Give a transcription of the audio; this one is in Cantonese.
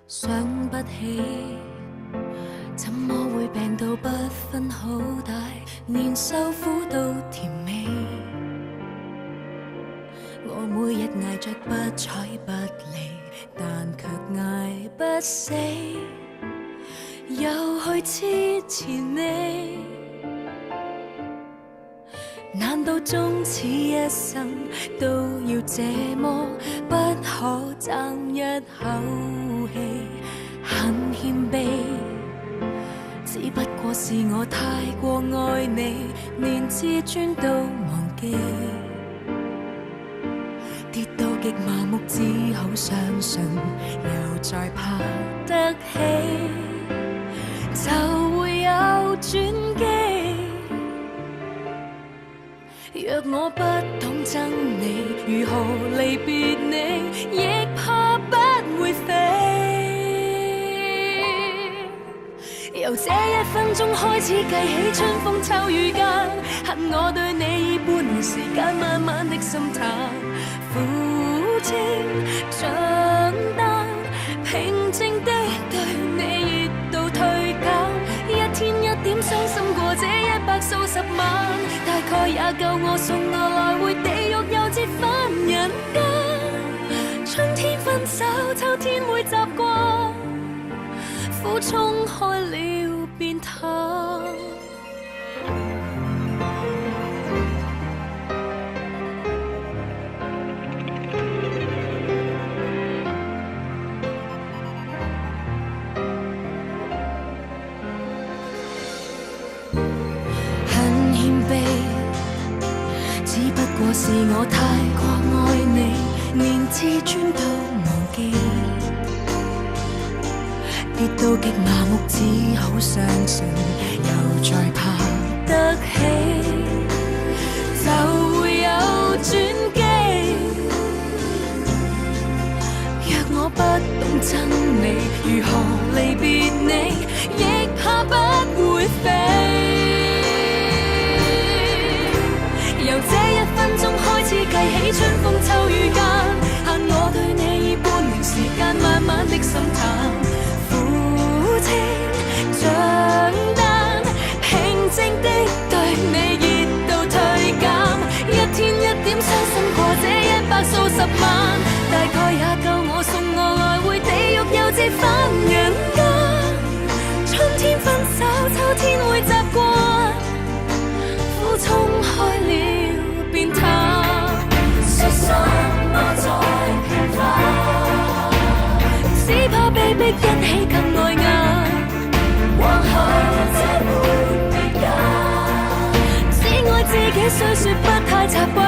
想不起，怎么会病到不分好歹，连受苦都甜美。我每日挨着不睬不理，但却挨不死，又去痴纏你。难道终此一生都要这么不可爭一口氣？很謙卑，只不過是我太過愛你，連自尊都忘記。跌到極麻木，只好相信又再爬得起，就會有轉機。若我不懂憎你，如何離別你，亦怕不會飛。由這一分鐘開始計起，春風秋雨間，恨我對你以半年時間，慢慢的心淡，苦清長擔，平靜的對你熱度退減，一天一點傷心過這100數十萬，大概也夠我送我來回地獄，又折返人間。春天分手，秋天會習慣，苦衝開了便淡。只不過是我太過愛你，連自尊都忘記。跌到極麻木，只好相信又再爬得起，就會有轉機。若我不懂憎你，如何離別你，亦怕不會飛。由這一分鐘開始計起，春風秋雨間，限我對你以半年時間，慢慢的心淡，苦清長擔，平靜的對你熱度退減，一天一點傷心過這100數十萬，大概也夠我送我來回地獄，又折返人間。春天分手，秋天會習慣，苦衝開了變淡，說什麼再平凡，只怕被逼一起更礙眼。往後這沒別間，只愛自己雖說不太習慣。